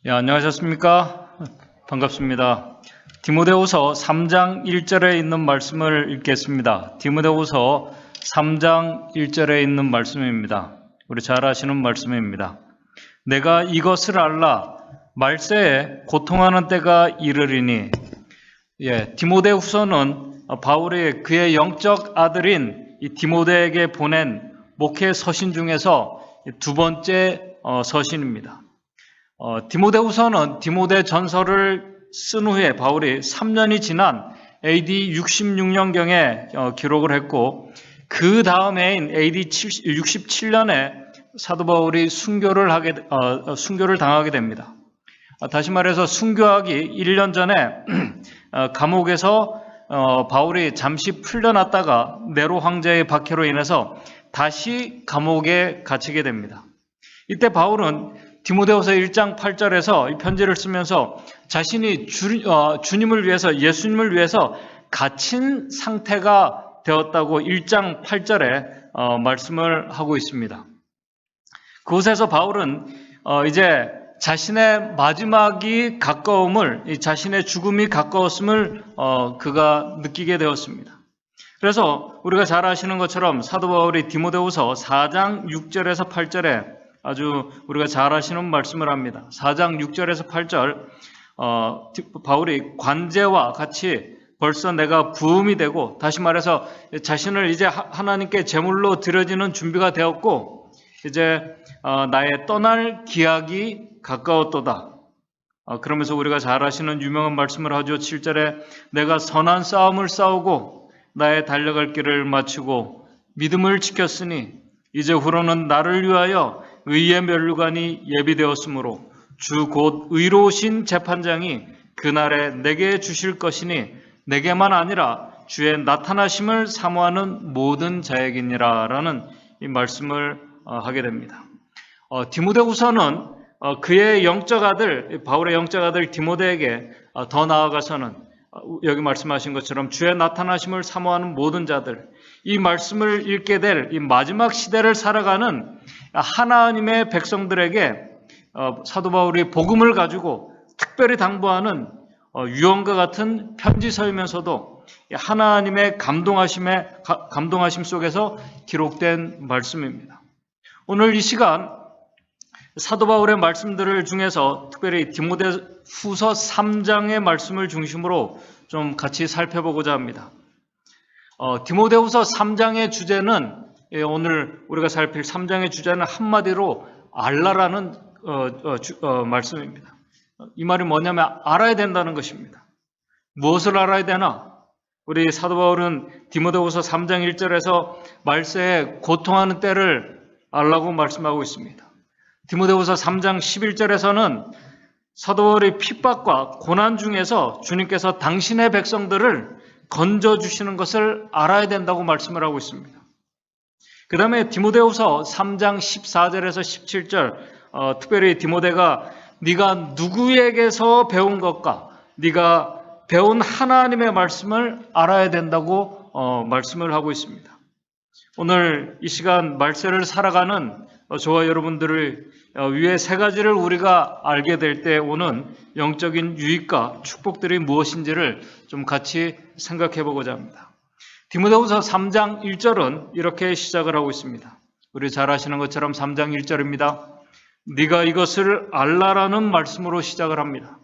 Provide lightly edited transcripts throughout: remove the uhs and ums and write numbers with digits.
안녕하셨습니까? 반갑습니다. 디모데후서 3장 1절에 있는 말씀을 읽겠습니다. 디모데후서 3장 1절에 있는 말씀입니다. 우리 잘 아시는 말씀입니다. 내가 이것을 알라 말세에 고통하는 때가 이르리니. 디모데후서는 바울이 그의 영적 아들인 이 디모데에게 보낸 목회 서신 중에서 두 번째 서신입니다. 디모데후서는 디모데 전서를 쓴 후에 바울이 3년이 지난 AD 66년경에 기록을 했고, 그 다음해인 AD 67년에 사도 바울이 순교를 당하게 됩니다. 다시 말해서 순교하기 1년 전에 감옥에서 바울이 잠시 풀려났다가 네로 황제의 박해로 인해서 다시 감옥에 갇히게 됩니다. 이때 바울은 디모데후서 1장 8절에서 이 편지를 쓰면서 자신이 주님을 위해서, 예수님을 위해서 갇힌 상태가 되었다고 1장 8절에 말씀을 하고 있습니다. 그곳에서 바울은 이제 자신의 마지막이 가까움을, 자신의 죽음이 가까웠음을 그가 느끼게 되었습니다. 그래서 우리가 잘 아시는 것처럼 사도 바울이 디모데후서 4장 6절에서 8절에 아주 우리가 잘 아시는 말씀을 합니다. 4장 6절에서 8절 바울이 관제와 같이 벌써 내가 부음이 되고, 다시 말해서 자신을 이제 하나님께 제물로 드려지는 준비가 되었고, 이제 나의 떠날 기약이 가까웠도다. 그러면서 우리가 잘 아시는 유명한 말씀을 하죠. 7절에 내가 선한 싸움을 싸우고 나의 달려갈 길을 마치고 믿음을 지켰으니 이제 후로는 나를 위하여 의의 면류관이 예비되었으므로 주 곧 의로우신 재판장이 그날에 내게 주실 것이니 내게만 아니라 주의 나타나심을 사모하는 모든 자에게니라 라는 이 말씀을 하게 됩니다. 디모데후서는 그의 영적 아들, 바울의 영적 아들 디모데에게 더 나아가서는 여기 말씀하신 것처럼 주의 나타나심을 사모하는 모든 자들, 이 말씀을 읽게 될 이 마지막 시대를 살아가는 하나님의 백성들에게 사도 바울이 복음을 가지고 특별히 당부하는 유언과 같은 편지서이면서도 하나님의 감동하심 속에서 기록된 말씀입니다. 오늘 이 시간 사도 바울의 말씀들 중에서 특별히 디모데후서 3장의 말씀을 중심으로 좀 같이 살펴보고자 합니다. 디모데후서 3장의 주제는, 오늘 우리가 살필 3장의 주제는 한마디로 알라라는 말씀입니다. 이 말이 뭐냐면 알아야 된다는 것입니다. 무엇을 알아야 되나? 우리 사도 바울은 디모데후서 3장 1절에서 말세에 고통하는 때를 알라고 말씀하고 있습니다. 디모데후서 3장 11절에서는 사도 바울의 핍박과 고난 중에서 주님께서 당신의 백성들을 건져주시는 것을 알아야 된다고 말씀을 하고 있습니다. 그 다음에 디모데후서 3장 14절에서 17절, 특별히 디모데가 네가 누구에게서 배운 것과 네가 배운 하나님의 말씀을 알아야 된다고 말씀을 하고 있습니다. 오늘 이 시간 말세를 살아가는 저와 여러분들을 위해 세 가지를 우리가 알게 될 때 오는 영적인 유익과 축복들이 무엇인지를 좀 같이 생각해 보고자 합니다. 디모데후서 3장 1절은 이렇게 시작을 하고 있습니다. 우리 잘 아시는 것처럼 3장 1절입니다. 네가 이것을 알라라는 말씀으로 시작을 합니다.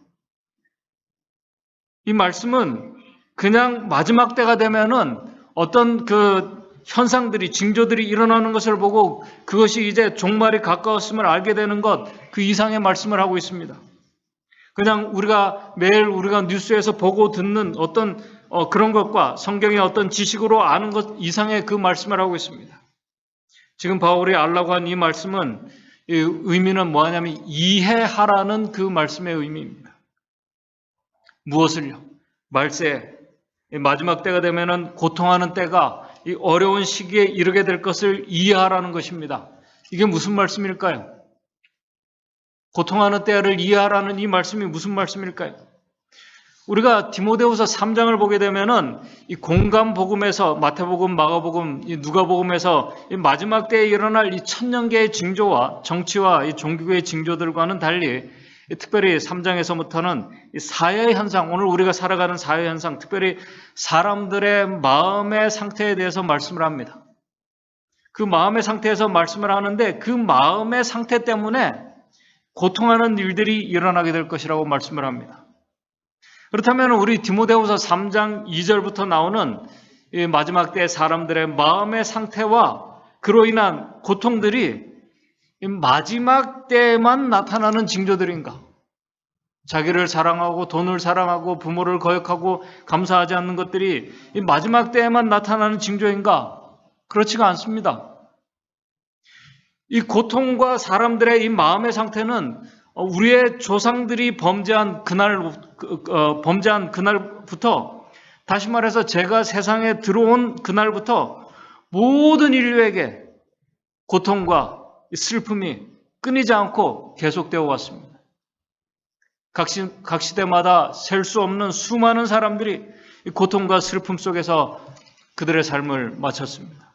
이 말씀은 그냥 마지막 때가 되면은 어떤 현상들이, 징조들이 일어나는 것을 보고 그것이 이제 종말이 가까웠음을 알게 되는 것, 그 이상의 말씀을 하고 있습니다. 그냥 매일 우리가 뉴스에서 보고 듣는 어떤 그런 것과 성경의 어떤 지식으로 아는 것 이상의 그 말씀을 하고 있습니다. 지금 바울이 알라고 한 이 말씀은, 이 의미는 뭐냐면 이해하라는 그 말씀의 의미입니다. 무엇을요? 말세, 마지막 때가 되면은 고통하는 때가 이 어려운 시기에 이르게 될 것을 이해하라는 것입니다. 이게 무슨 말씀일까요? 고통하는 때를 이해하라는 이 말씀이 무슨 말씀일까요? 우리가 디모데후서 3장을 보게 되면은 이 공감 복음에서 마태복음, 마가복음, 이 누가복음에서 이 마지막 때에 일어날 이 천년계의 징조와 정치와 이 종교의 징조들과는 달리 특별히 3장에서부터는 사회 현상, 오늘 우리가 살아가는 사회 현상, 특별히 사람들의 마음의 상태에 대해서 말씀을 합니다. 그 마음의 상태에서 말씀을 하는데 그 마음의 상태 때문에 고통하는 일들이 일어나게 될 것이라고 말씀을 합니다. 그렇다면 우리 디모데후서 3장 2절부터 나오는 이 마지막 때 사람들의 마음의 상태와 그로 인한 고통들이 마지막 때에만 나타나는 징조들인가? 자기를 사랑하고 돈을 사랑하고 부모를 거역하고 감사하지 않는 것들이 이 마지막 때에만 나타나는 징조인가? 그렇지가 않습니다. 이 고통과 사람들의 이 마음의 상태는 우리의 조상들이 범죄한 그날부터, 다시 말해서 제가 세상에 들어온 그날부터 모든 인류에게 고통과 슬픔이 끊이지 않고 계속되어 왔습니다. 각 시대마다 셀 수 없는 수많은 사람들이 이 고통과 슬픔 속에서 그들의 삶을 마쳤습니다.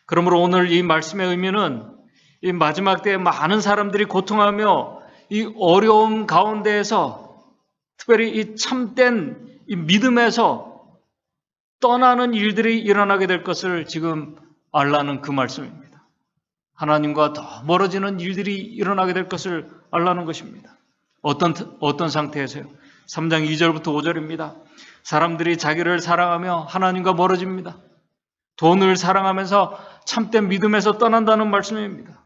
그러므로 오늘 이 말씀의 의미는 이 마지막 때에 많은 사람들이 고통하며 이 어려움 가운데에서 특별히 이 참된 이 믿음에서 떠나는 일들이 일어나게 될 것을 지금 알라는 그 말씀입니다. 하나님과 더 멀어지는 일들이 일어나게 될 것을 알라는 것입니다. 어떤 상태에서요? 3장 2절부터 5절입니다. 사람들이 자기를 사랑하며 하나님과 멀어집니다. 돈을 사랑하면서 참된 믿음에서 떠난다는 말씀입니다.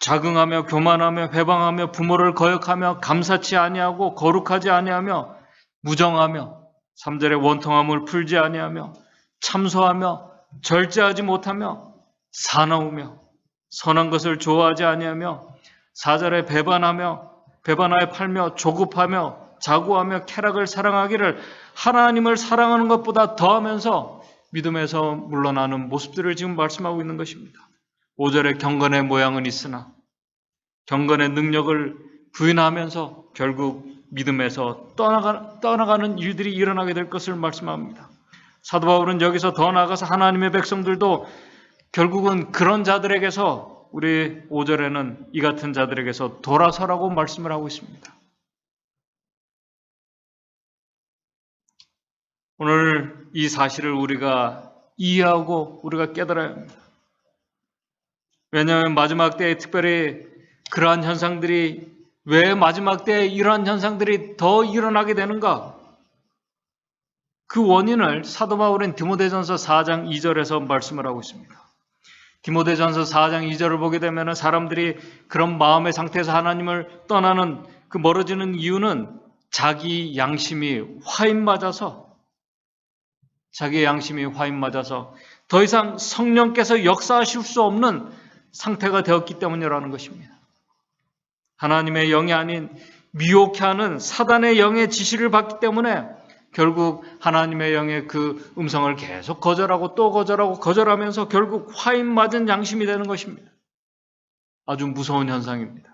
자긍하며 교만하며 회방하며 부모를 거역하며 감사치 아니하고 거룩하지 아니하며 무정하며 3절에 원통함을 풀지 아니하며 참소하며 절제하지 못하며 사나우며 선한 것을 좋아하지 아니하며 4절에 배반하여 팔며 조급하며 자고하며 쾌락을 사랑하기를 하나님을 사랑하는 것보다 더하면서 믿음에서 물러나는 모습들을 지금 말씀하고 있는 것입니다. 5절에 경건의 모양은 있으나 경건의 능력을 부인하면서 결국 믿음에서 떠나가는 일들이 일어나게 될 것을 말씀합니다. 사도 바울은 여기서 더 나아가서 하나님의 백성들도 결국은 그런 자들에게서 우리 5절에는 이 같은 자들에게서 돌아서라고 말씀을 하고 있습니다. 오늘 이 사실을 우리가 이해하고 우리가 깨달아야 합니다. 왜냐하면 마지막 때에 특별히 그러한 현상들이 왜 마지막 때에 이러한 현상들이 더 일어나게 되는가? 그 원인을 사도 바울은 디모데전서 4장 2절에서 말씀을 하고 있습니다. 디모데전서 4장 2절을 보게 되면 사람들이 그런 마음의 상태에서 하나님을 떠나는 그 멀어지는 이유는 자기의 양심이 화인 맞아서 더 이상 성령께서 역사하실 수 없는 상태가 되었기 때문이라는 것입니다. 하나님의 영이 아닌 미혹해 하는 사단의 영의 지시를 받기 때문에 결국 하나님의 영의 그 음성을 계속 거절하고 또 거절하면서 결국 화인 맞은 양심이 되는 것입니다. 아주 무서운 현상입니다.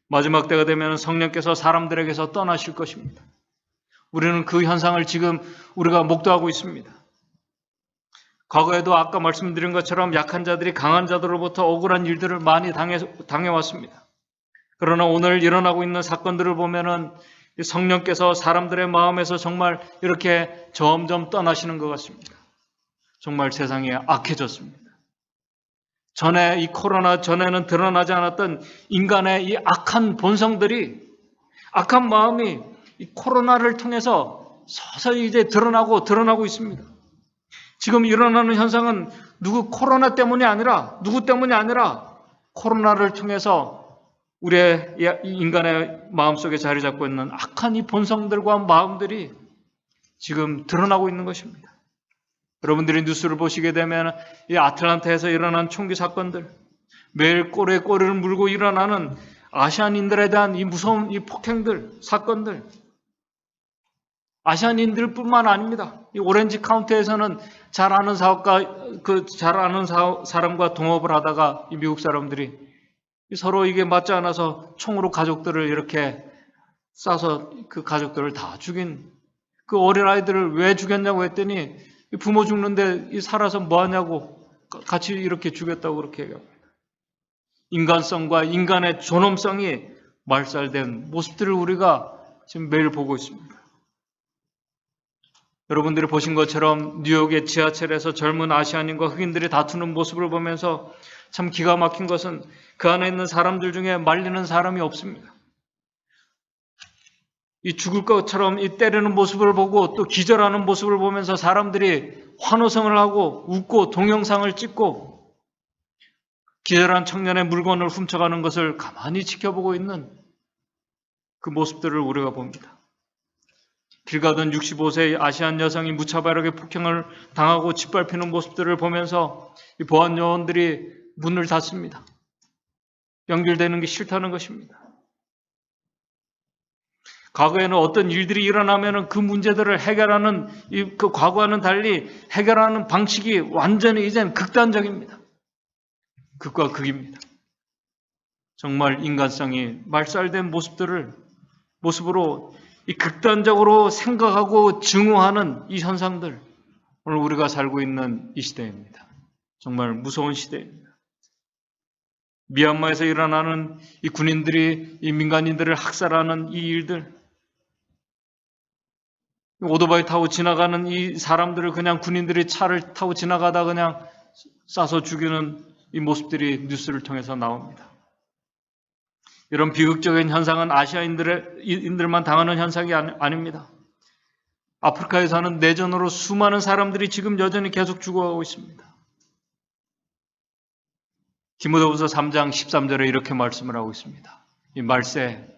마지막 때가 되면 성령께서 사람들에게서 떠나실 것입니다. 우리는 그 현상을 지금 우리가 목도하고 있습니다. 과거에도 아까 말씀드린 것처럼 약한 자들이 강한 자들로부터 억울한 일들을 많이 당해왔습니다. 그러나 오늘 일어나고 있는 사건들을 보면은 성령께서 사람들의 마음에서 정말 이렇게 점점 떠나시는 것 같습니다. 정말 세상이 악해졌습니다. 전에 이 코로나 전에는 드러나지 않았던 인간의 이 악한 본성들이, 악한 마음이 이 코로나를 통해서 서서히 이제 드러나고 있습니다. 지금 일어나는 현상은 누구 때문이 아니라 코로나를 통해서 우리의 인간의 마음속에 자리 잡고 있는 악한 이 본성들과 마음들이 지금 드러나고 있는 것입니다. 여러분들이 뉴스를 보시게 되면 이 아틀란타에서 일어난 총기 사건들, 매일 꼬리에 꼬리를 물고 일어나는 아시안인들에 대한 이 무서운 이 폭행들, 사건들, 아시안인들뿐만 아닙니다. 이 오렌지 카운티에서는 잘 아는 사람과 동업을 하다가 이 미국 사람들이 서로 이게 맞지 않아서 총으로 가족들을 이렇게 쏴서 그 가족들을 다 죽인 그 어린아이들을 왜 죽였냐고 했더니 부모 죽는데 살아서 뭐 하냐고 같이 이렇게 죽였다고 그렇게 얘기합니다. 인간성과 인간의 존엄성이 말살된 모습들을 우리가 지금 매일 보고 있습니다. 여러분들이 보신 것처럼 뉴욕의 지하철에서 젊은 아시아인과 흑인들이 다투는 모습을 보면서 참 기가 막힌 것은 그 안에 있는 사람들 중에 말리는 사람이 없습니다. 이 죽을 것처럼 이 때리는 모습을 보고 또 기절하는 모습을 보면서 사람들이 환호성을 하고 웃고 동영상을 찍고 기절한 청년의 물건을 훔쳐가는 것을 가만히 지켜보고 있는 그 모습들을 우리가 봅니다. 길 가던 65세 아시안 여성이 무차별하게 폭행을 당하고 짓밟히는 모습들을 보면서 이 보안 요원들이 문을 닫습니다. 연결되는 게 싫다는 것입니다. 과거에는 어떤 일들이 일어나면 그 문제들을 해결하는 그 과거와는 달리 해결하는 방식이 완전히 이제는 극단적입니다. 극과 극입니다. 정말 인간성이 말살된 모습으로 이 극단적으로 생각하고 증오하는 이 현상들, 오늘 우리가 살고 있는 이 시대입니다. 정말 무서운 시대입니다. 미얀마에서 일어나는 이 군인들이 이 민간인들을 학살하는 이 일들, 오토바이 타고 지나가는 이 사람들을 그냥 군인들이 차를 타고 지나가다 그냥 쏴서 죽이는 이 모습들이 뉴스를 통해서 나옵니다. 이런 비극적인 현상은 아시아인들만 당하는 현상이 아닙니다. 아프리카에 사는 내전으로 수많은 사람들이 지금 여전히 계속 죽어가고 있습니다. 디모데후서 3장 13절에 이렇게 말씀을 하고 있습니다. 이 말세,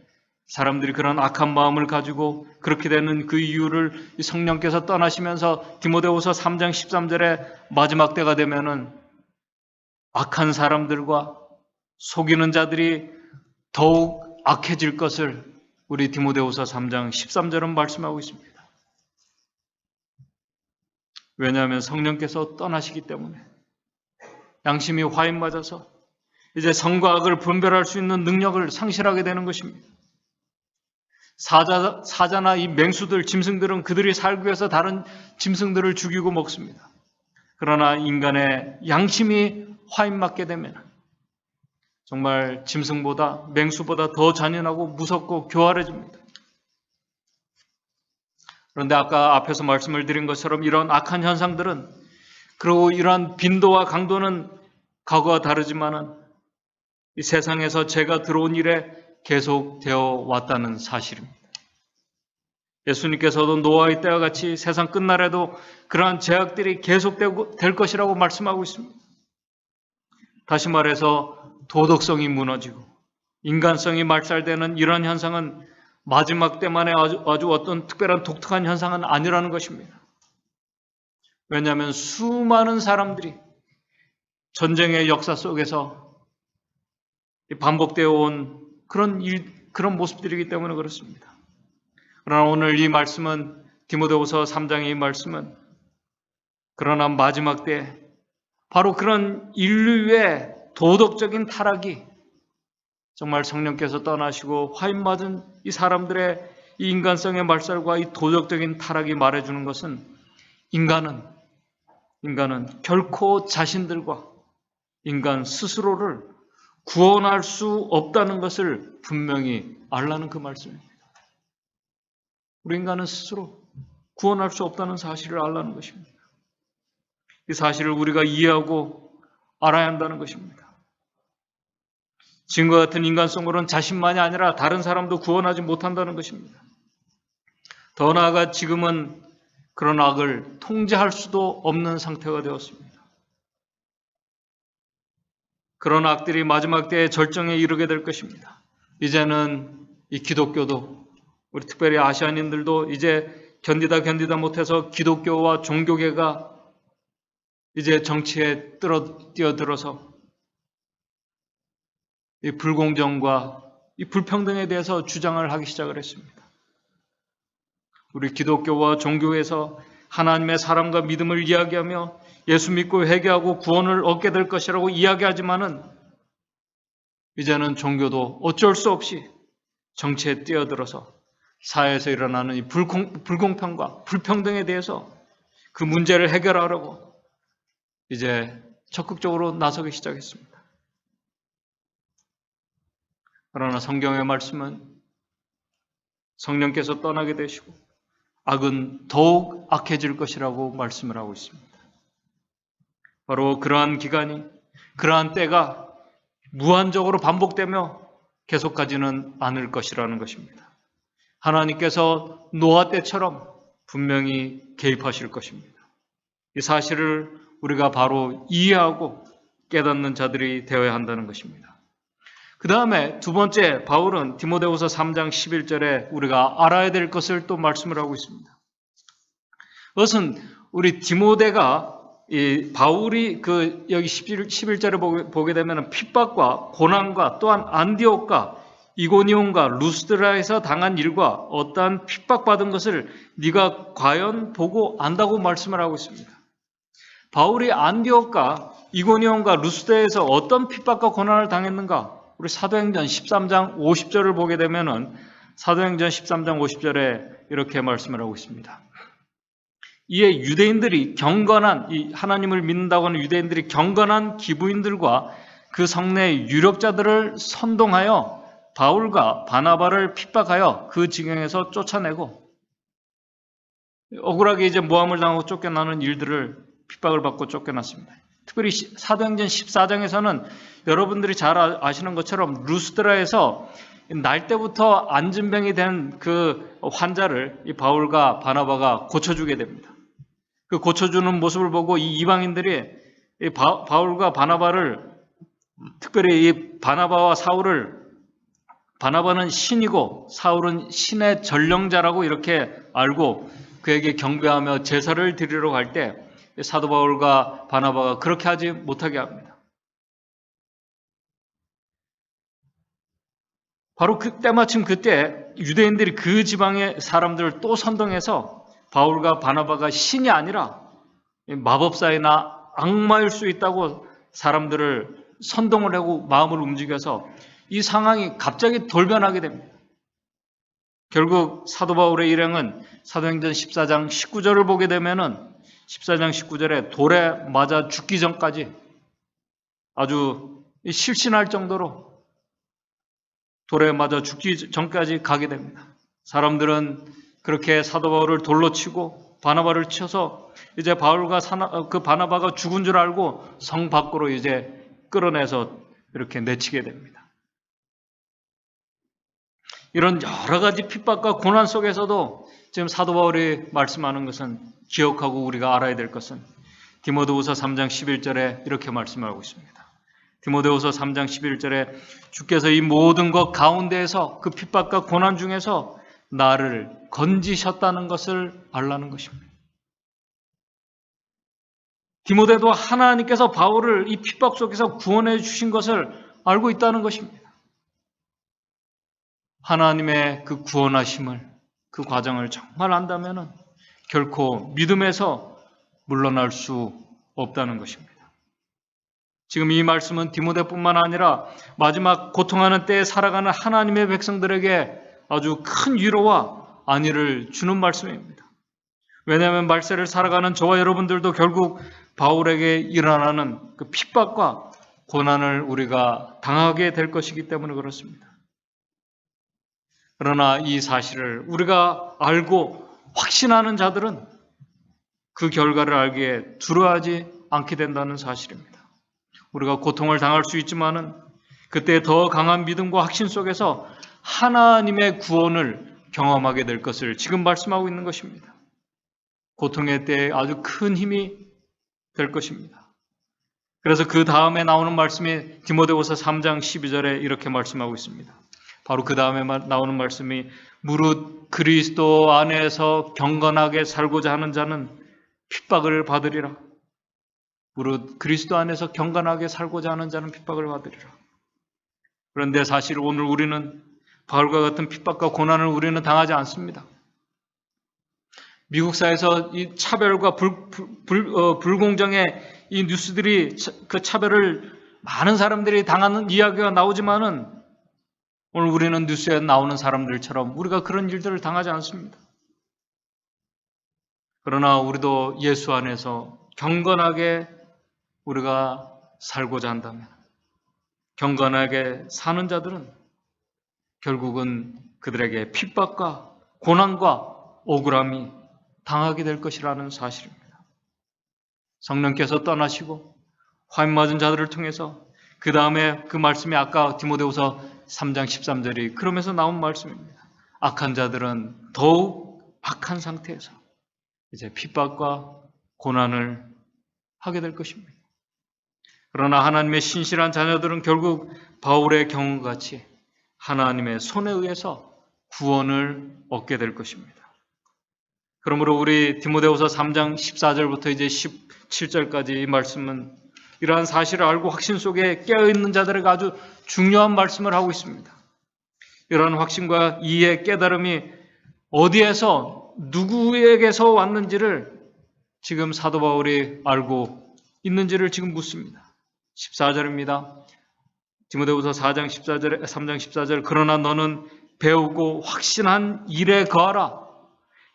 사람들이 그런 악한 마음을 가지고 그렇게 되는 그 이유를 성령께서 떠나시면서 디모데후서 3장 13절에 마지막 때가 되면은 악한 사람들과 속이는 자들이 더욱 악해질 것을 우리 디모데후서 3장 13절은 말씀하고 있습니다. 왜냐하면 성령께서 떠나시기 때문에 양심이 화인 맞아서 이제 선과 악을 분별할 수 있는 능력을 상실하게 되는 것입니다. 사자나 이 맹수들, 짐승들은 그들이 살기 위해서 다른 짐승들을 죽이고 먹습니다. 그러나 인간의 양심이 화인 맞게 되면 정말 짐승보다 맹수보다 더 잔인하고 무섭고 교활해집니다. 그런데 아까 앞에서 말씀을 드린 것처럼 이런 악한 현상들은 그리고 이러한 빈도와 강도는 과거와 다르지만은 이 세상에서 죄가 들어온 이래 계속되어 왔다는 사실입니다. 예수님께서도 노아의 때와 같이 세상 끝날에도 그러한 죄악들이 계속될 것이라고 말씀하고 있습니다. 다시 말해서 도덕성이 무너지고 인간성이 말살되는 이런 현상은 마지막 때만의 아주 어떤 특별한 독특한 현상은 아니라는 것입니다. 왜냐하면 수많은 사람들이 전쟁의 역사 속에서 반복되어 온 그런 모습들이기 때문에 그렇습니다. 그러나 오늘 이 말씀은 디모데후서 3장의 이 말씀은 그러나 마지막 때 바로 그런 인류의 도덕적인 타락이 정말 성령께서 떠나시고 화인 맞은 이 사람들의 이 인간성의 말살과 이 도덕적인 타락이 말해주는 것은 인간은 결코 자신들과 인간 스스로를 구원할 수 없다는 것을 분명히 알라는 그 말씀입니다. 우리 인간은 스스로 구원할 수 없다는 사실을 알라는 것입니다. 이 사실을 우리가 이해하고 알아야 한다는 것입니다. 지금과 같은 인간성으로는 자신만이 아니라 다른 사람도 구원하지 못한다는 것입니다. 더 나아가 지금은 그런 악을 통제할 수도 없는 상태가 되었습니다. 그런 악들이 마지막 때에 절정에 이르게 될 것입니다. 이제는 이 기독교도 우리 특별히 아시아인들도 이제 견디다 못해서 기독교와 종교계가 이제 정치에 뛰어들어서 이 불공정과 이 불평등에 대해서 주장을 하기 시작을 했습니다. 우리 기독교와 종교에서 하나님의 사랑과 믿음을 이야기하며 예수 믿고 회개하고 구원을 얻게 될 것이라고 이야기하지만은 이제는 종교도 어쩔 수 없이 정치에 뛰어들어서 사회에서 일어나는 이 불공평과 불평등에 대해서 그 문제를 해결하려고 이제 적극적으로 나서기 시작했습니다. 그러나 성경의 말씀은 성령께서 떠나게 되시고 악은 더욱 악해질 것이라고 말씀을 하고 있습니다. 바로 그러한 기간이, 그러한 때가 무한적으로 반복되며 계속 가지는 않을 것이라는 것입니다. 하나님께서 노아 때처럼 분명히 개입하실 것입니다. 이 사실을 우리가 바로 이해하고 깨닫는 자들이 되어야 한다는 것입니다. 그 다음에 두 번째, 바울은 디모데후서 3장 11절에 우리가 알아야 될 것을 또 말씀을 하고 있습니다. 그것은 우리 디모데가 바울이 여기 11절에 보게 되면 핍박과 고난과 또한 안디옥과 이고니온과 루스드라에서 당한 일과 어떠한 핍박받은 것을 네가 과연 보고 안다고 말씀을 하고 있습니다. 바울이 안디옥과 이고니온과 루스드라에서 어떤 핍박과 고난을 당했는가? 우리 사도행전 13장 50절을 보게 되면은 사도행전 13장 50절에 이렇게 말씀을 하고 있습니다. 이에 유대인들이 경건한, 하나님을 믿는다고 하는 유대인들이 경건한 기부인들과 그 성내의 유력자들을 선동하여 바울과 바나바를 핍박하여 그 지경에서 쫓아내고, 억울하게 이제 모함을 당하고 쫓겨나는 일들을 핍박을 받고 쫓겨났습니다. 특별히 사도행전 14장에서는 여러분들이 잘 아시는 것처럼 루스드라에서 날 때부터 안진병이 된 그 환자를 이 바울과 바나바가 고쳐주게 됩니다. 그 고쳐주는 모습을 보고 이 이방인들이 이 바울과 바나바를, 특별히 이 바나바와 사울을, 바나바는 신이고 사울은 신의 전령자라고 이렇게 알고 그에게 경배하며 제사를 드리러 갈 때 사도 바울과 바나바가 그렇게 하지 못하게 합니다. 바로 때마침 그때 유대인들이 그 지방의 사람들을 또 선동해서 바울과 바나바가 신이 아니라 마법사이나 악마일 수 있다고 사람들을 선동을 하고 마음을 움직여서 이 상황이 갑자기 돌변하게 됩니다. 결국 사도 바울의 일행은 사도행전 14장 19절을 보게 되면은 14장 19절에 돌에 맞아 죽기 전까지 아주 실신할 정도로 돌에 맞아 죽기 전까지 가게 됩니다. 사람들은 그렇게 사도 바울을 돌로 치고 바나바를 쳐서 이제 바울과 그 바나바가 죽은 줄 알고 성 밖으로 이제 끌어내서 이렇게 내치게 됩니다. 이런 여러 가지 핍박과 고난 속에서도 지금 사도 바울이 말씀하는 것은, 기억하고 우리가 알아야 될 것은 디모데후서 3장 11절에 이렇게 말씀하고 있습니다. 디모데후서 3장 11절에 주께서 이 모든 것 가운데에서, 그 핍박과 고난 중에서 나를 건지셨다는 것을 알라는 것입니다. 디모데도 하나님께서 바울을 이 핍박 속에서 구원해 주신 것을 알고 있다는 것입니다. 하나님의 그 구원하심을, 그 과정을 정말 안다면 결코 믿음에서 물러날 수 없다는 것입니다. 지금 이 말씀은 디모데뿐만 아니라 마지막 고통하는 때에 살아가는 하나님의 백성들에게 아주 큰 위로와 안위를 주는 말씀입니다. 왜냐하면 말세를 살아가는 저와 여러분들도 결국 바울에게 일어나는 그 핍박과 고난을 우리가 당하게 될 것이기 때문에 그렇습니다. 그러나 이 사실을 우리가 알고 확신하는 자들은 그 결과를 알기에 두려워하지 않게 된다는 사실입니다. 우리가 고통을 당할 수 있지만은 그때 더 강한 믿음과 확신 속에서 하나님의 구원을 경험하게 될 것을 지금 말씀하고 있는 것입니다. 고통의 때에 아주 큰 힘이 될 것입니다. 그래서 그 다음에 나오는 말씀이 디모데후서 3장 12절에 이렇게 말씀하고 있습니다. 바로 그 다음에 나오는 말씀이 무릇 그리스도 안에서 경건하게 살고자 하는 자는 핍박을 받으리라. 무릇 그리스도 안에서 경건하게 살고자 하는 자는 핍박을 받으리라. 그런데 사실 오늘 우리는 바울과 같은 핍박과 고난을 우리는 당하지 않습니다. 미국 사회에서 이 차별과 불공정의 이 뉴스들이, 그 차별을 많은 사람들이 당하는 이야기가 나오지만은 오늘 우리는 뉴스에 나오는 사람들처럼 우리가 그런 일들을 당하지 않습니다. 그러나 우리도 예수 안에서 경건하게 우리가 살고자 한다면, 경건하게 사는 자들은 결국은 그들에게 핍박과 고난과 억울함이 당하게 될 것이라는 사실입니다. 성령께서 떠나시고 화임 맞은 자들을 통해서 그 다음에 그 말씀이 아까 디모데후서 3장 13절이 그러면서 나온 말씀입니다. 악한 자들은 더욱 악한 상태에서 이제 핍박과 고난을 하게 될 것입니다. 그러나 하나님의 신실한 자녀들은 결국 바울의 경우같이 하나님의 손에 의해서 구원을 얻게 될 것입니다. 그러므로 우리 디모데후서 3장 14절부터 이제 17절까지 이 말씀은 이러한 사실을 알고 확신 속에 깨어있는 자들에게 아주 중요한 말씀을 하고 있습니다. 이러한 확신과 이해의 깨달음이 어디에서 누구에게서 왔는지를 지금 사도 바울이 알고 있는지를 지금 묻습니다. 14절입니다. 디모데후서 4장 14절, 3장 14절 그러나 너는 배우고 확신한 일에 거하라.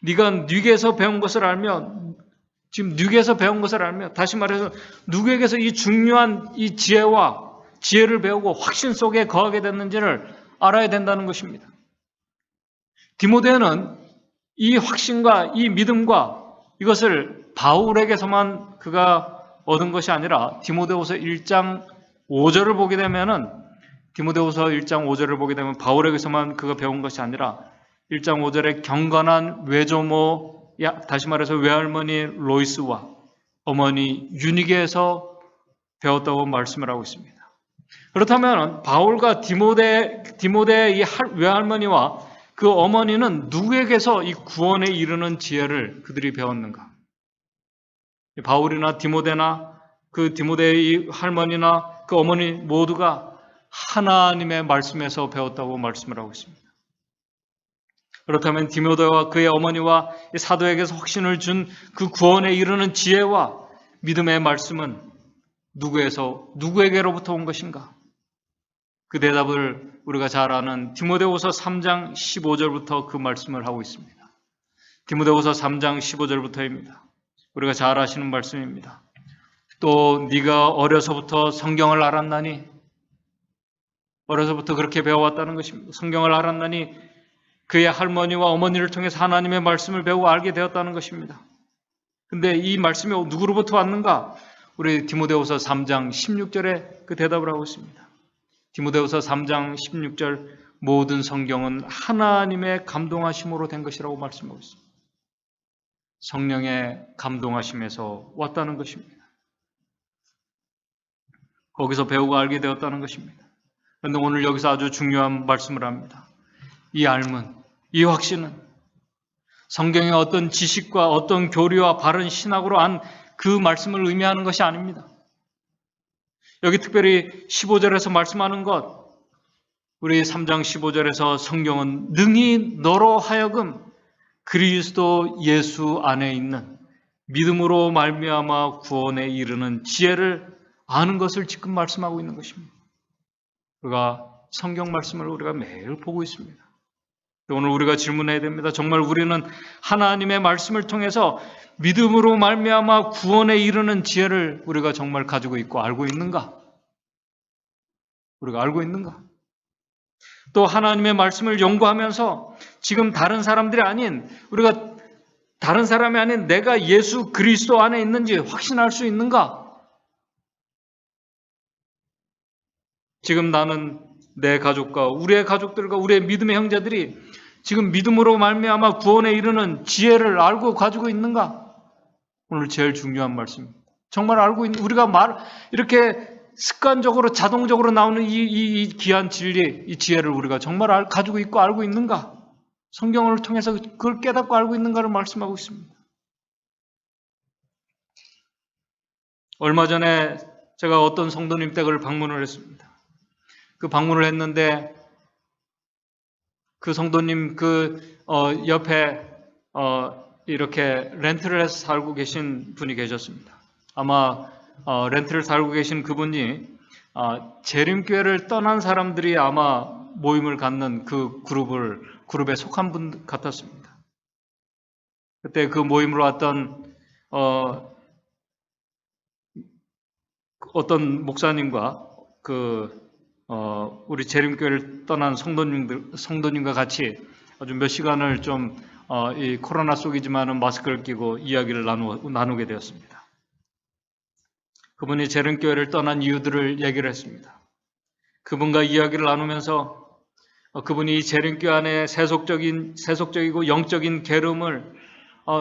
네가 누구에게서 배운 것을 알며 지금 누구에게서 배운 것을 알며 다시 말해서 누구에게서 이 중요한 이 지혜를 배우고 확신 속에 거하게 됐는지를 알아야 된다는 것입니다. 디모데는 이 확신과 이 믿음과 이것을 바울에게서만 그가 얻은 것이 아니라 디모데후서 1장 5절을 보게 되면은 디모데후서 1장 5절을 보게 되면 바울에게서만 그가 배운 것이 아니라 1장 5절에 경건한 외조모, 다시 말해서 외할머니 로이스와 어머니 유니게에서 배웠다고 말씀을 하고 있습니다. 그렇다면 바울과 디모데의 이 외할머니와 그 어머니는 누구에게서 이 구원에 이르는 지혜를 그들이 배웠는가? 바울이나 디모데나 그 디모데의 이 할머니나 그 어머니 모두가 하나님의 말씀에서 배웠다고 말씀을 하고 있습니다. 그렇다면 디모데와 그의 어머니와 사도에게서 확신을 준 그 구원에 이르는 지혜와 믿음의 말씀은 누구에게로부터 온 것인가? 그 대답을 우리가 잘 아는 디모데후서 3장 15절부터 그 말씀을 하고 있습니다. 디모데후서 3장 15절부터입니다. 우리가 잘 아시는 말씀입니다. 또 네가 어려서부터 성경을 알았나니 어려서부터 그렇게 배워왔다는 것입니다. 성경을 알았나니 그의 할머니와 어머니를 통해서 하나님의 말씀을 배우고 알게 되었다는 것입니다. 근데 이 말씀이 누구로부터 왔는가? 우리 디모데후서 3장 16절에 그 대답을 하고 있습니다. 디모데후서 3장 16절 모든 성경은 하나님의 감동하심으로 된 것이라고 말씀하고 있습니다. 성령의 감동하심에서 왔다는 것입니다. 거기서 배우고 알게 되었다는 것입니다. 그런데 오늘 여기서 아주 중요한 말씀을 합니다. 이 알문, 이 확신은 성경의 어떤 지식과 어떤 교리와 바른 신학으로 안 그 말씀을 의미하는 것이 아닙니다. 여기 특별히 15절에서 말씀하는 것, 우리 3장 15절에서 성경은 능히 너로 하여금 그리스도 예수 안에 있는 믿음으로 말미암아 구원에 이르는 지혜를 아는 것을 지금 말씀하고 있는 것입니다. 우리가 성경 말씀을 우리가 매일 보고 있습니다. 오늘 우리가 질문해야 됩니다. 정말 우리는 하나님의 말씀을 통해서 믿음으로 말미암아 구원에 이르는 지혜를 우리가 정말 가지고 있고 알고 있는가? 우리가 알고 있는가? 또 하나님의 말씀을 연구하면서 지금 다른 사람들이 아닌 우리가 다른 사람이 아닌 내가 예수 그리스도 안에 있는지 확신할 수 있는가? 지금 나는 내 가족과 우리의 가족들과 우리의 믿음의 형제들이 지금 믿음으로 말미암아 구원에 이르는 지혜를 알고 가지고 있는가? 오늘 제일 중요한 말씀입니다. 정말 알고 있는 우리가 이렇게 습관적으로 자동적으로 나오는 이 귀한 진리, 이 지혜를 우리가 정말 가지고 있고 알고 있는가? 성경을 통해서 그걸 깨닫고 알고 있는가를 말씀하고 있습니다. 얼마 전에 제가 어떤 성도님 댁을 방문을 했습니다. 그 방문을 했는데 그 성도님 옆에 이렇게 렌트를 해서 살고 계신 분이 계셨습니다. 아마 렌트를 살고 계신 그분이 재림교회를 떠난 사람들이 아마 모임을 갖는 그 그룹에 속한 분 같았습니다. 그때 그 모임으로 왔던 어떤 목사님과 그 우리 재림교회를 떠난 성도님과 같이 아주 몇 시간을 좀 이 코로나 속이지만은 마스크를 끼고 이야기를 나누게 되었습니다. 그분이 재림교회를 떠난 이유들을 얘기를 했습니다. 그분과 이야기를 나누면서 그분이 재림교회 안에 세속적이고 영적인 게으름을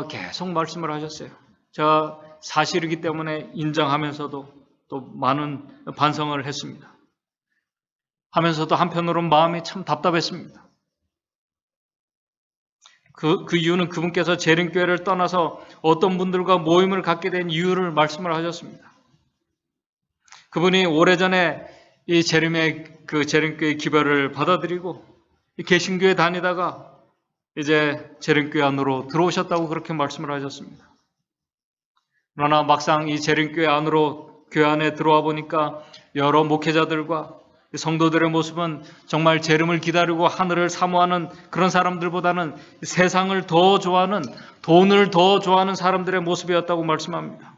계속 말씀을 하셨어요. 제가 사실이기 때문에 인정하면서도 또 많은 반성을 했습니다. 하면서도 한편으로는 마음이 참 답답했습니다. 그 이유는 그분께서 재림교회를 떠나서 어떤 분들과 모임을 갖게 된 이유를 말씀을 하셨습니다. 그분이 오래전에 이 재림교회 기별을 받아들이고 개신교회 다니다가 이제 재림교회 안으로 들어오셨다고 그렇게 말씀을 하셨습니다. 그러나 막상 이 재림교회 안으로 교회 안에 들어와 보니까 여러 목회자들과 성도들의 모습은 정말 재림을 기다리고 하늘을 사모하는 그런 사람들보다는 세상을 더 좋아하는, 돈을 더 좋아하는 사람들의 모습이었다고 말씀합니다.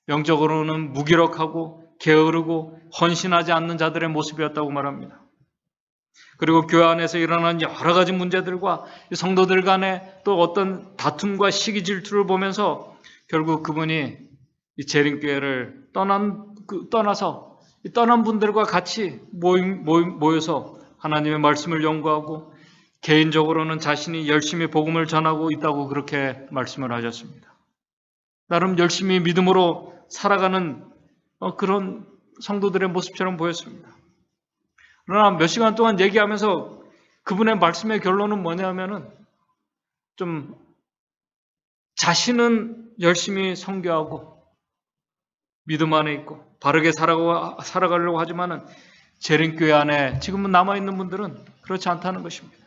영적으로는 무기력하고 게으르고 헌신하지 않는 자들의 모습이었다고 말합니다. 그리고 교회 안에서 일어나는 여러 가지 문제들과 성도들 간의 또 어떤 다툼과 시기 질투를 보면서 결국 그분이 이 재림교회를 떠나서 떠난 분들과 같이 모여서 하나님의 말씀을 연구하고 개인적으로는 자신이 열심히 복음을 전하고 있다고 그렇게 말씀을 하셨습니다. 나름 열심히 믿음으로 살아가는 그런 성도들의 모습처럼 보였습니다. 그러나 몇 시간 동안 얘기하면서 그분의 말씀의 결론은 뭐냐면은 좀 자신은 열심히 선교하고 믿음 안에 있고 바르게 살아가려고 하지만은 재림교회 안에 지금은 남아있는 분들은 그렇지 않다는 것입니다.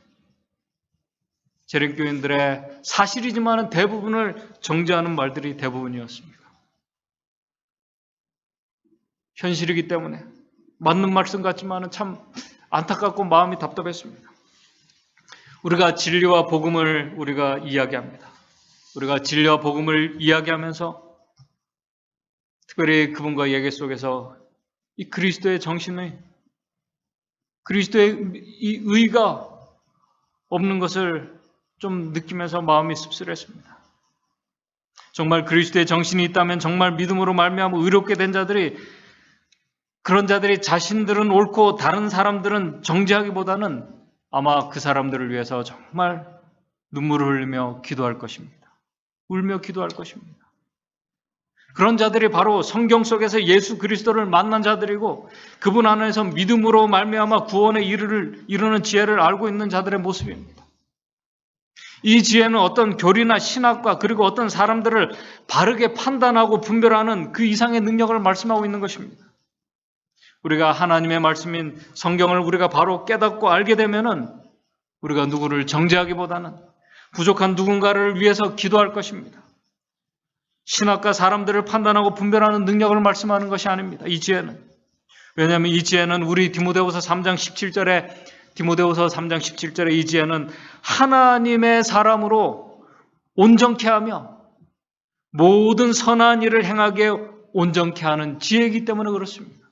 재림교인들의 사실이지만은 대부분을 정죄하는 말들이 대부분이었습니다. 현실이기 때문에 맞는 말씀 같지만은 참 안타깝고 마음이 답답했습니다. 우리가 진리와 복음을 우리가 이야기합니다. 우리가 진리와 복음을 이야기하면서 특별히 그분과 얘기 속에서 이 그리스도의 정신의 그리스도의 이 의가 없는 것을 좀 느끼면서 마음이 씁쓸했습니다. 정말 그리스도의 정신이 있다면 정말 믿음으로 말미암아 의롭게 된 자들이 그런 자들이 자신들은 옳고 다른 사람들은 정죄하기보다는 아마 그 사람들을 위해서 정말 눈물을 흘리며 기도할 것입니다. 울며 기도할 것입니다. 그런 자들이 바로 성경 속에서 예수 그리스도를 만난 자들이고 그분 안에서 믿음으로 말미암아 구원에 이르는 지혜를 알고 있는 자들의 모습입니다. 이 지혜는 어떤 교리나 신학과 그리고 어떤 사람들을 바르게 판단하고 분별하는 그 이상의 능력을 말씀하고 있는 것입니다. 우리가 하나님의 말씀인 성경을 우리가 바로 깨닫고 알게 되면은 우리가 누구를 정죄하기보다는 부족한 누군가를 위해서 기도할 것입니다. 신학과 사람들을 판단하고 분별하는 능력을 말씀하는 것이 아닙니다. 이 지혜는. 왜냐하면 이 지혜는 우리 디모데후서 3장 17절에 이 지혜는 하나님의 사람으로 온전케 하며 모든 선한 일을 행하게 온전케 하는 지혜이기 때문에 그렇습니다.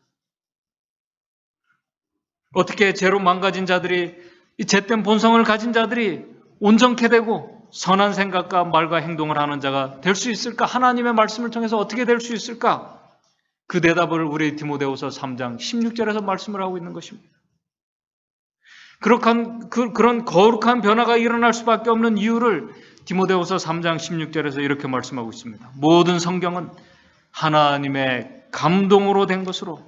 어떻게 죄로 망가진 자들이 이 죄된 본성을 가진 자들이 온전케 되고 선한 생각과 말과 행동을 하는 자가 될 수 있을까? 하나님의 말씀을 통해서 어떻게 될 수 있을까? 그 대답을 우리 디모데후서 3장 16절에서 말씀을 하고 있는 것입니다. 그런 거룩한 변화가 일어날 수밖에 없는 이유를 디모데후서 3장 16절에서 이렇게 말씀하고 있습니다. 모든 성경은 하나님의 감동으로 된 것으로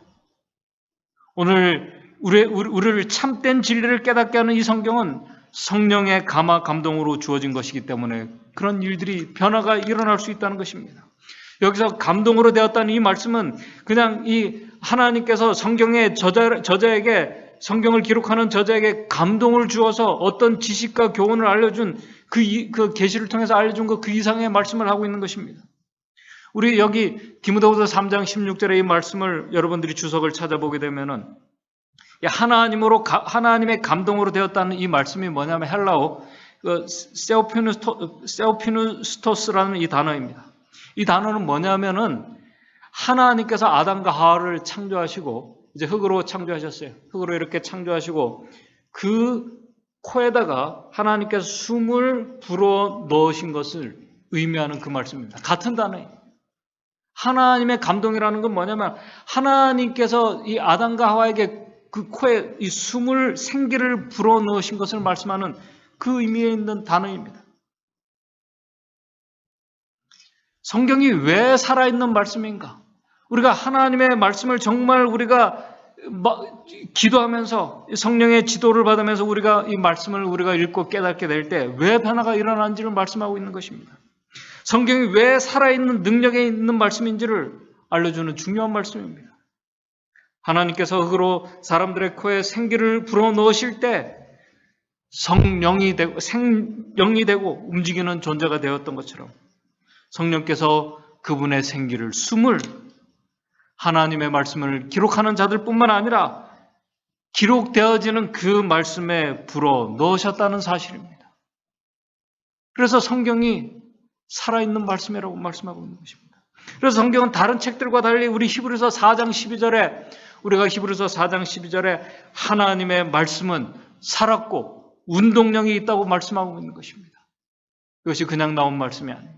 오늘 우리를 참된 진리를 깨닫게 하는 이 성경은 성령의 감동으로 주어진 것이기 때문에 그런 일들이 변화가 일어날 수 있다는 것입니다. 여기서 감동으로 되었다는 이 말씀은 그냥 이 하나님께서 성경의 저자에게 성경을 기록하는 저자에게 감동을 주어서 어떤 지식과 교훈을 알려준 그 계시를 통해서 알려준 것 그 이상의 말씀을 하고 있는 것입니다. 우리 여기 디모데후서 3장 16절의 이 말씀을 여러분들이 주석을 찾아보게 되면은 하나님의 감동으로 되었다는 이 말씀이 뭐냐면 헬라어 세오피누스토스라는 이 단어입니다. 이 단어는 뭐냐면은 하나님께서 아담과 하와를 창조하시고 이제 흙으로 창조하셨어요. 흙으로 이렇게 창조하시고 그 코에다가 하나님께서 숨을 불어 넣으신 것을 의미하는 그 말씀입니다. 같은 단어예요. 하나님의 감동이라는 건 뭐냐면 하나님께서 이 아담과 하와에게 그 코에 이 숨을 생기를 불어 넣으신 것을 말씀하는 그 의미에 있는 단어입니다. 성경이 왜 살아있는 말씀인가? 우리가 하나님의 말씀을 정말 우리가 기도하면서 성령의 지도를 받으면서 우리가 이 말씀을 우리가 읽고 깨닫게 될 때 왜 변화가 일어나는지를 말씀하고 있는 것입니다. 성경이 왜 살아있는 능력에 있는 말씀인지를 알려주는 중요한 말씀입니다. 하나님께서 흙으로 사람들의 코에 생기를 불어넣으실 때 성령이 되고 생령이 되고 움직이는 존재가 되었던 것처럼 성령께서 그분의 생기를 숨을 하나님의 말씀을 기록하는 자들뿐만 아니라 기록되어지는 그 말씀에 불어 넣으셨다는 사실입니다. 그래서 성경이 살아있는 말씀이라고 말씀하고 있는 것입니다. 그래서 성경은 다른 책들과 달리 우리 히브리서 4장 12절에 우리가 히브리서 4장 12절에 하나님의 말씀은 살았고 운동력이 있다고 말씀하고 있는 것입니다. 이것이 그냥 나온 말씀이 아닙니다.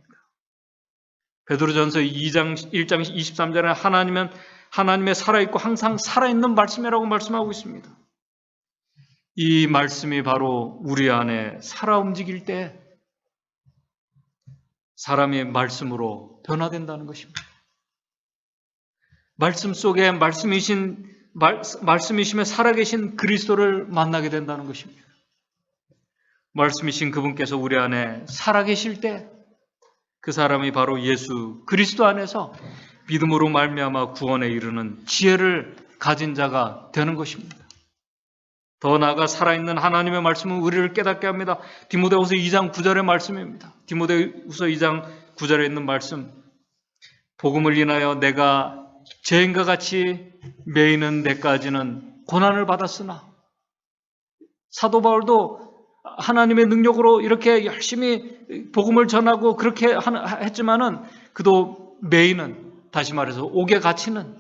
베드로전서 1장 23절에 하나님은 하나님의 살아있고 항상 살아있는 말씀이라고 말씀하고 있습니다. 이 말씀이 바로 우리 안에 살아 움직일 때 사람이 말씀으로 변화된다는 것입니다. 말씀 속에 말씀이심에 살아계신 그리스도를 만나게 된다는 것입니다. 말씀이신 그분께서 우리 안에 살아계실 때 그 사람이 바로 예수 그리스도 안에서 믿음으로 말미암아 구원에 이르는 지혜를 가진 자가 되는 것입니다. 더 나아가 살아있는 하나님의 말씀은 우리를 깨닫게 합니다. 디모데후서 2장 9절의 말씀입니다. 디모데후서 2장 9절에 있는 말씀. 복음을 인하여 내가 죄인과 같이 매이는 데까지는 고난을 받았으나 사도 바울도 하나님의 능력으로 이렇게 열심히 복음을 전하고 그렇게 했지만은 그도 매이는, 다시 말해서 옥에 갇히는,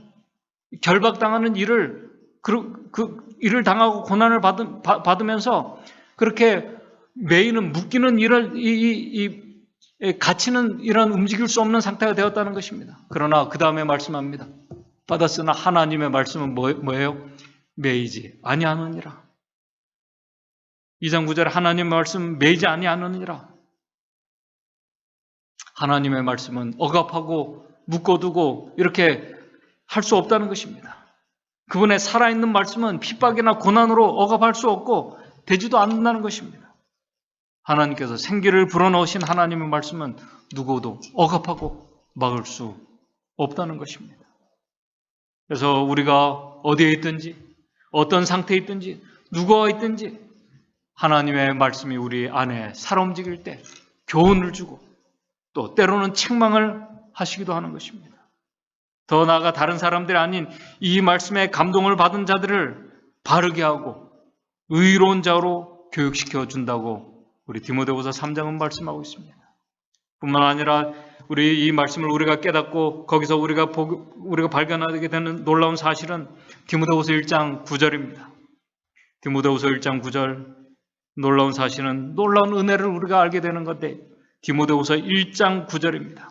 결박당하는 일을 그 일을 당하고 고난을 받으면서 그렇게 매이는 묶이는 일을 갇히는 이런 움직일 수 없는 상태가 되었다는 것입니다. 그러나 그 다음에 말씀합니다. 받았으나 하나님의 말씀은 뭐예요? 매이지 아니하느니라. 2장 9절에 하나님의 말씀 매이지 아니하느니라. 하나님의 말씀은 억압하고 묶어두고 이렇게 할 수 없다는 것입니다. 그분의 살아있는 말씀은 핍박이나 고난으로 억압할 수 없고 되지도 않는다는 것입니다. 하나님께서 생기를 불어넣으신 하나님의 말씀은 누구도 억압하고 막을 수 없다는 것입니다. 그래서 우리가 어디에 있든지 어떤 상태에 있든지 누구와 있든지 하나님의 말씀이 우리 안에 살아 움직일 때 교훈을 주고 또 때로는 책망을 하시기도 하는 것입니다. 더 나아가 다른 사람들이 아닌 이 말씀에 감동을 받은 자들을 바르게 하고 의로운 자로 교육시켜 준다고 우리 디모데후서 3장은 말씀하고 있습니다. 뿐만 아니라 우리 이 말씀을 우리가 깨닫고 거기서 우리가 발견하게 되는 놀라운 사실은 디모데후서 1장 9절입니다. 디모데후서 1장 9절 놀라운 사실은 놀라운 은혜를 우리가 알게 되는 건데 디모데후서 1장 9절입니다.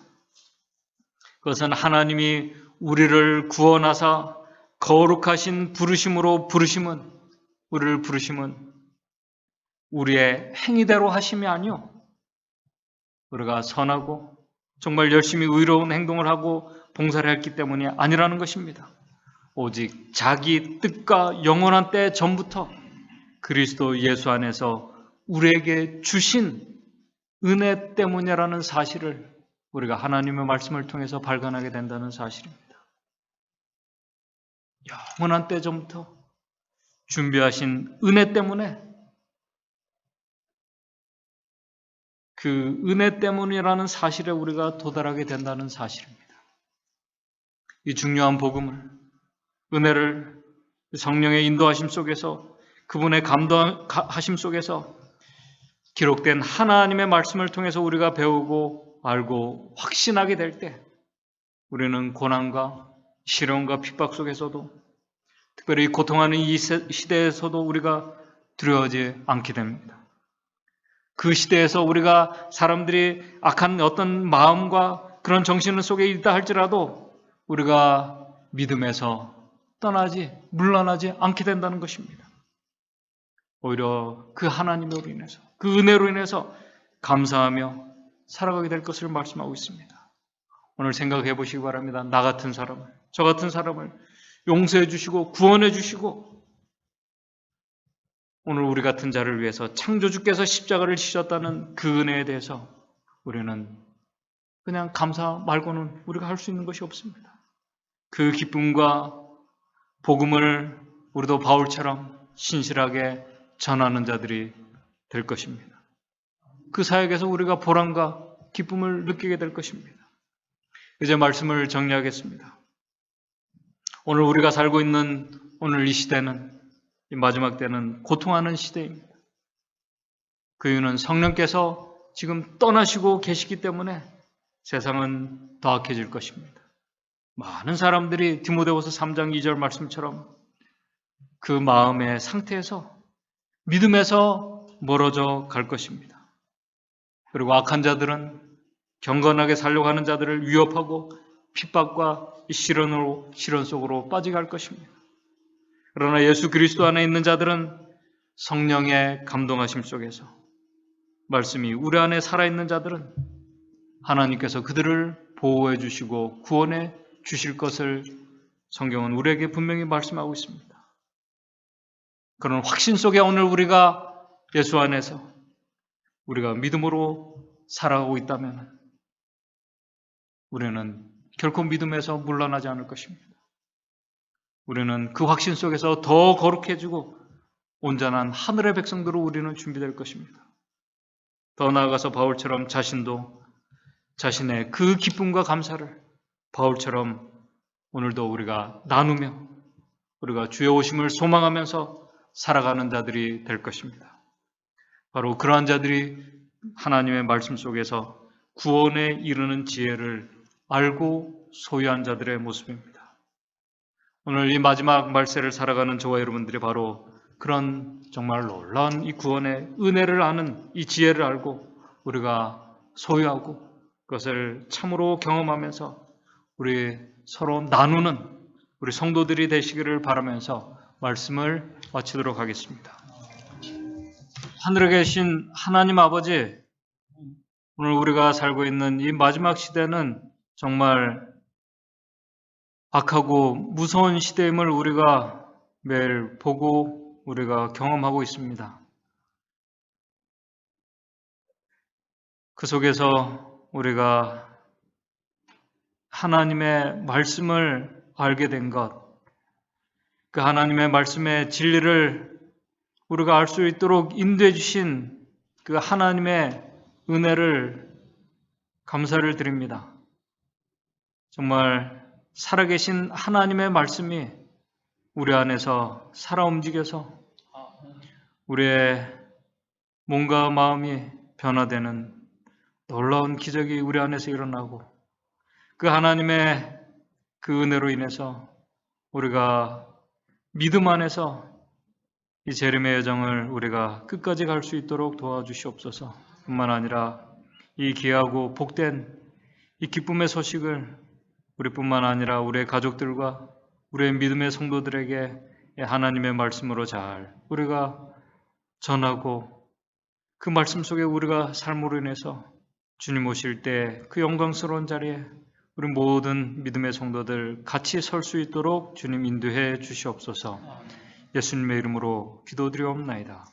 그것은 하나님이 우리를 구원하사 거룩하신 우리를 부르심은 우리의 행위대로 하심이 아니요 우리가 선하고 정말 열심히 의로운 행동을 하고 봉사를 했기 때문이 아니라는 것입니다. 오직 자기 뜻과 영원한 때 전부터 그리스도 예수 안에서 우리에게 주신 은혜 때문이라는 사실을 우리가 하나님의 말씀을 통해서 발견하게 된다는 사실입니다. 영원한 때 전부터 준비하신 은혜 때문에 그 은혜 때문이라는 사실에 우리가 도달하게 된다는 사실입니다. 이 중요한 복음을, 은혜를 성령의 인도하심 속에서 그분의 감동하심 속에서 기록된 하나님의 말씀을 통해서 우리가 배우고 알고 확신하게 될 때 우리는 고난과 시련과 핍박 속에서도 특별히 고통하는 이 시대에서도 우리가 두려워하지 않게 됩니다. 그 시대에서 우리가 사람들이 악한 어떤 마음과 그런 정신 속에 있다 할지라도 우리가 믿음에서 물러나지 않게 된다는 것입니다. 오히려 그 하나님으로 인해서, 그 은혜로 인해서 감사하며 살아가게 될 것을 말씀하고 있습니다. 오늘 생각해 보시기 바랍니다. 나 같은 사람을, 저 같은 사람을 용서해 주시고 구원해 주시고 오늘 우리 같은 자를 위해서 창조주께서 십자가를 지셨다는 그 은혜에 대해서 우리는 그냥 감사 말고는 우리가 할 수 있는 것이 없습니다. 그 기쁨과 복음을 우리도 바울처럼 신실하게 전하는 자들이 될 것입니다. 그 사역에서 우리가 보람과 기쁨을 느끼게 될 것입니다. 이제 말씀을 정리하겠습니다. 오늘 우리가 살고 있는 오늘 이 시대는, 이 마지막 때는 고통하는 시대입니다. 그 이유는 성령께서 지금 떠나시고 계시기 때문에 세상은 더 악해질 것입니다. 많은 사람들이 디모데후서 3장 2절 말씀처럼 그 마음의 상태에서 믿음에서 멀어져 갈 것입니다. 그리고 악한 자들은 경건하게 살려고 하는 자들을 위협하고 핍박과 시련 속으로 빠져갈 것입니다. 그러나 예수 그리스도 안에 있는 자들은 성령의 감동하심 속에서 말씀이 우리 안에 살아있는 자들은 하나님께서 그들을 보호해 주시고 구원해 주실 것을 성경은 우리에게 분명히 말씀하고 있습니다. 그런 확신 속에 오늘 우리가 예수 안에서 우리가 믿음으로 살아가고 있다면 우리는 결코 믿음에서 물러나지 않을 것입니다. 우리는 그 확신 속에서 더 거룩해지고 온전한 하늘의 백성들로 우리는 준비될 것입니다. 더 나아가서 바울처럼 자신도 자신의 그 기쁨과 감사를 바울처럼 오늘도 우리가 나누며 우리가 주의 오심을 소망하면서 살아가는 자들이 될 것입니다. 바로 그러한 자들이 하나님의 말씀 속에서 구원에 이르는 지혜를 알고 소유한 자들의 모습입니다. 오늘 이 마지막 말세를 살아가는 저와 여러분들이 바로 그런 정말 놀라운 이 구원의 은혜를 아는 이 지혜를 알고 우리가 소유하고 그것을 참으로 경험하면서 우리 서로 나누는 우리 성도들이 되시기를 바라면서 말씀을 마치도록 하겠습니다. 하늘에 계신 하나님 아버지, 오늘 우리가 살고 있는 이 마지막 시대는 정말 악하고 무서운 시대임을 우리가 매일 보고 우리가 경험하고 있습니다. 그 속에서 우리가 하나님의 말씀을 알게 된 것, 그 하나님의 말씀의 진리를 우리가 알 수 있도록 인도해 주신 그 하나님의 은혜를 감사를 드립니다. 정말 살아계신 하나님의 말씀이 우리 안에서 살아 움직여서 우리의 몸과 마음이 변화되는 놀라운 기적이 우리 안에서 일어나고 그 하나님의 그 은혜로 인해서 우리가 믿음 안에서 이 재림의 여정을 우리가 끝까지 갈 수 있도록 도와주시옵소서. 뿐만 아니라 이 귀하고 복된 이 기쁨의 소식을 우리뿐만 아니라 우리의 가족들과 우리의 믿음의 성도들에게 하나님의 말씀으로 잘 우리가 전하고 그 말씀 속에 우리가 삶으로 인해서 주님 오실 때 그 영광스러운 자리에 우리 모든 믿음의 성도들 같이 설 수 있도록 주님 인도해 주시옵소서. 예수님의 이름으로 기도드리옵나이다.